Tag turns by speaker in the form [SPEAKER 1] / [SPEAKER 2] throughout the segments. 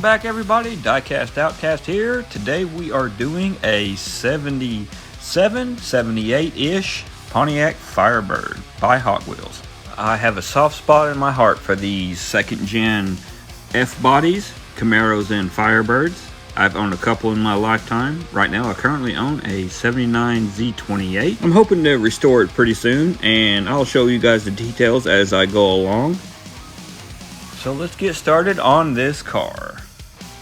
[SPEAKER 1] back, everybody. Diecast Outcast here. Today we are doing a 77, 78-ish Pontiac Firebird by Hot Wheels. I have a soft spot in my heart for these second-gen F-bodies, Camaros and Firebirds. I've owned a couple in my lifetime. Right now I currently own a 79 Z28. I'm hoping to restore it pretty soon, and I'll show you guys the details as I go along. So let's get started on this car.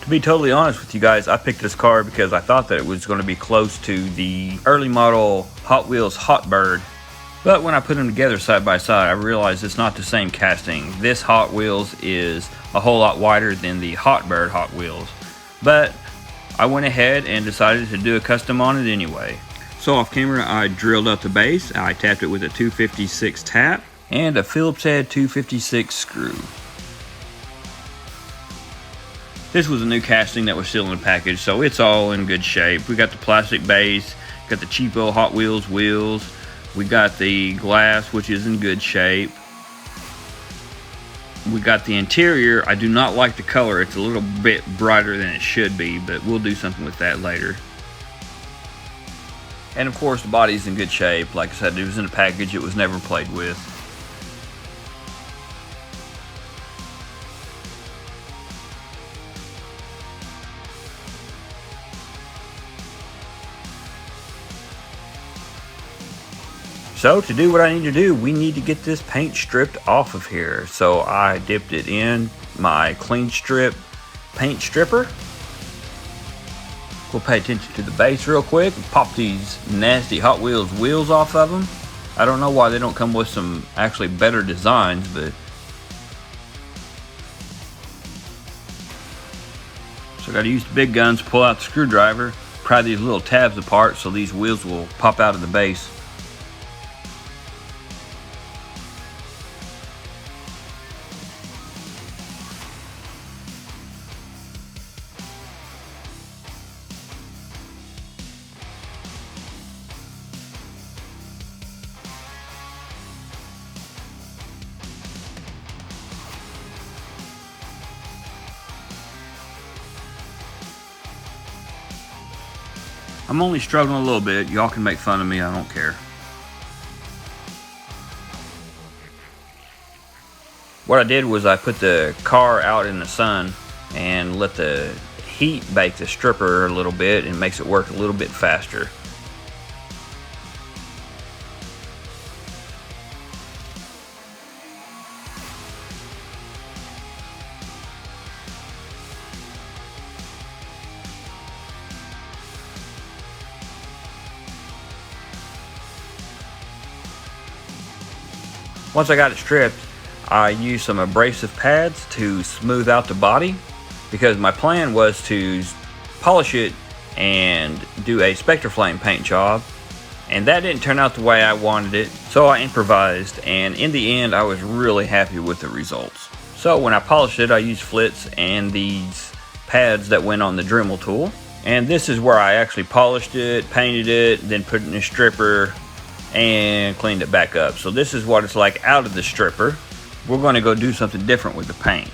[SPEAKER 1] To be totally honest with you guys, I picked this car because I thought that it was going to be close to the early model Hot Wheels Hotbird. But when I put them together side by side, I realized it's not the same casting. This Hot Wheels is a whole lot wider than the Hotbird Hot Wheels. But I went ahead and decided to do a custom on it anyway. So off camera, I drilled out the base. I tapped it with a 256 tap and a Phillips head 256 screw. This was a new casting that was still in the package, so it's all in good shape. We got the plastic base, got the cheapo Hot Wheels wheels, we got the glass, which is in good shape. We got the interior. I do not like the color. It's a little bit brighter than it should be, but we'll do something with that later. And of course, the body's in good shape. Like I said, it was in a package. It was never played with. So to do what I need to do, we need to get this paint stripped off of here. So I dipped it in my clean strip paint stripper. We'll pay attention to the base real quick and pop these nasty Hot Wheels wheels off of them. I don't know why they don't come with some actually better designs, but so I gotta use the big guns, pull out the screwdriver, pry these little tabs apart so these wheels will pop out of the base. I'm only struggling a little bit. Y'all can make fun of me, I don't care. What I did was I put the car out in the sun and let the heat bake the stripper a little bit and makes it work a little bit faster. Once I got it stripped, I used some abrasive pads to smooth out the body because my plan was to polish it and do a Spectraflame paint job, and that didn't turn out the way I wanted it, so I improvised, and in the end I was really happy with the results. So when I polished it, I used flits and these pads that went on the Dremel tool, and this is where I actually polished it, painted it, then put it in a stripper and cleaned it back up. So this is what it's like out of the stripper. We're going to go do something different with the paint.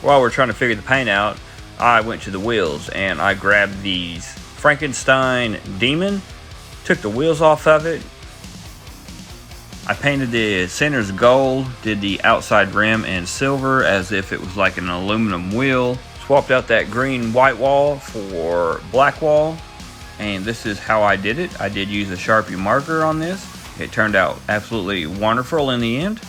[SPEAKER 1] While we're trying to figure the paint out, I went to the wheels and I grabbed these Frankenstein Demon, took the wheels off of it. I painted the centers gold, did the outside rim in silver as if it was like an aluminum wheel, swapped out that green white wall for black wall. And this is how I did it. I did use a Sharpie marker on this. It turned out absolutely wonderful in the end.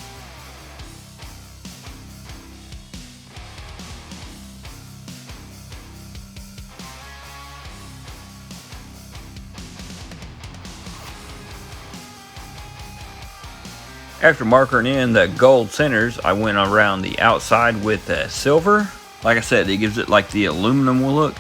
[SPEAKER 1] After markering in the gold centers, I went around the outside with silver. Like I said, it gives it like the aluminum look.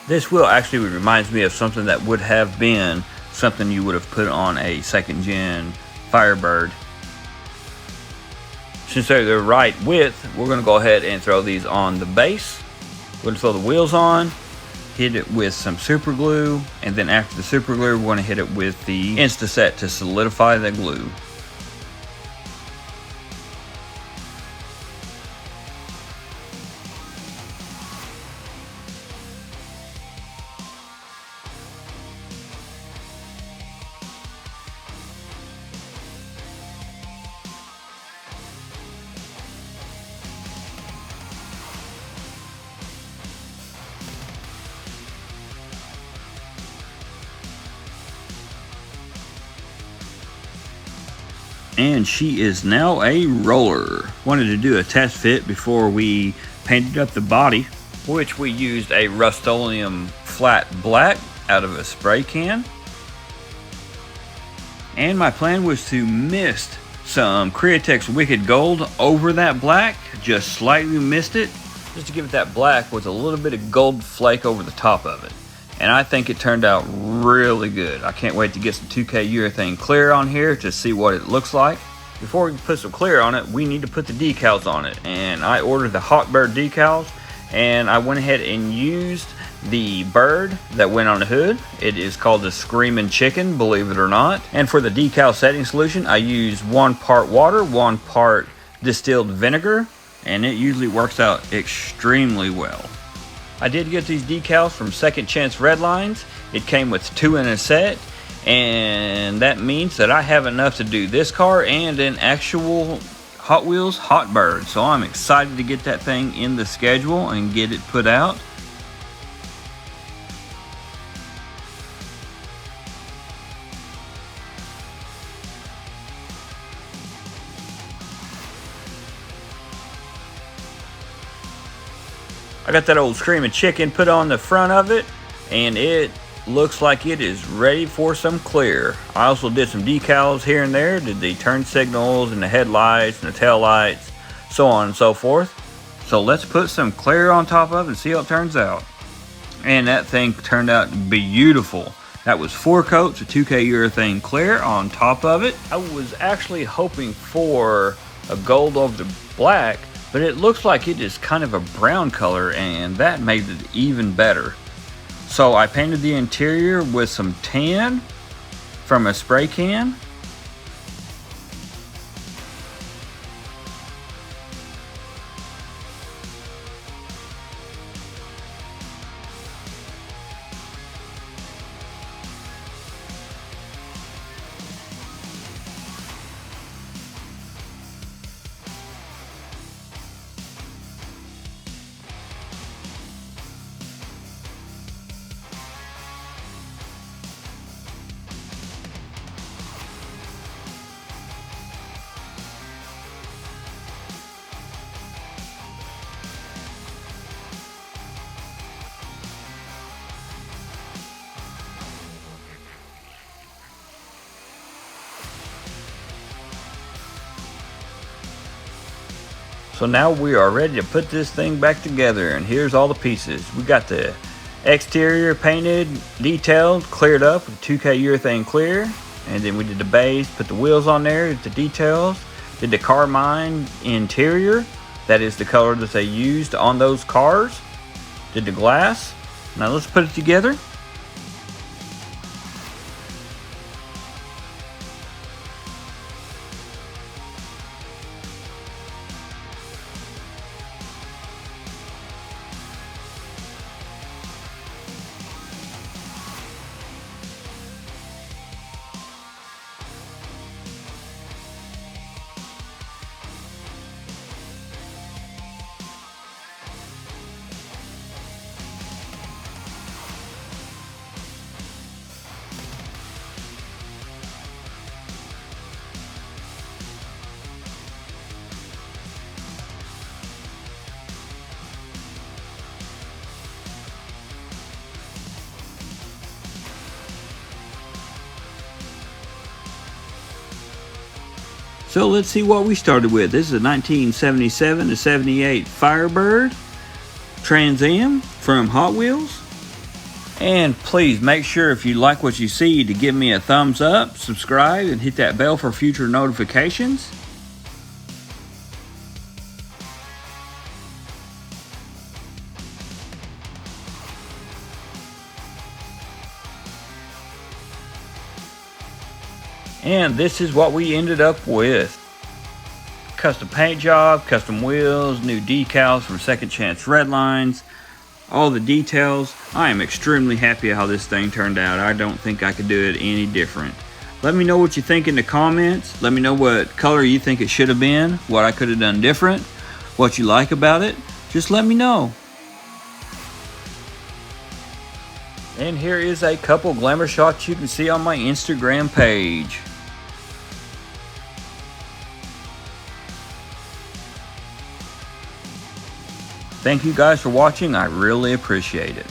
[SPEAKER 1] This wheel actually reminds me of something that would have been something you would have put on a second gen Firebird. Since they're the right width, we're going to go ahead and throw these on the base. We're going to throw the wheels on, hit it with some super glue, and then after the super glue, we're going to hit it with the Instaset to solidify the glue. And she is now a roller. Wanted to do a test fit before we painted up the body, which we used a Rust-Oleum flat black out of a spray can. And my plan was to mist some Createx Wicked Gold over that black, just slightly mist it, just to give it that black with a little bit of gold flake over the top of it. And I think it turned out really good. I can't wait to get some 2K urethane clear on here to see what it looks like. Before we put some clear on it, we need to put the decals on it. And I ordered the Hot Bird decals, and I went ahead and used the bird that went on the hood. It is called the Screaming Chicken, believe it or not. And for the decal setting solution, I use 1 part water, 1 part distilled vinegar, and it usually works out extremely well. I did get these decals from Second Chance Redlines. It came with 2 in a set, and that means that I have enough to do this car and an actual Hot Wheels Hot Bird. So I'm excited to get that thing in the schedule and get it put out. I got that old Screaming Chicken put on the front of it, and it looks like it is ready for some clear. I also did some decals here and there, did the turn signals and the headlights and the tail lights, so on and so forth. So let's put some clear on top of it and see how it turns out. And that thing turned out beautiful. That was 4 coats of 2K urethane clear on top of it. I was actually hoping for a gold over the black, but it looks like it is kind of a brown color, and that made it even better. So I painted the interior with some tan from a spray can. So now we are ready to put this thing back together, and here's all the pieces. We got the exterior painted, detailed, cleared up with 2K urethane clear, and then we did the base, put the wheels on there, the details, did the carmine interior, that is the color that they used on those cars, did the glass. Now let's put it together. So let's see what we started with. This is a 1977 to 78 Firebird Trans Am from Hot Wheels. And please make sure, if you like what you see, to give me a thumbs up, subscribe, and hit that bell for future notifications. And this is what we ended up with. Custom paint job, custom wheels, new decals from Second Chance Redlines, all the details. I am extremely happy how this thing turned out. I don't think I could do it any different. Let me know what you think in the comments. Let me know what color you think it should have been, what I could have done different, what you like about it. Just let me know. And here is a couple glamour shots you can see on my Instagram page. Thank you guys for watching. I really appreciate it.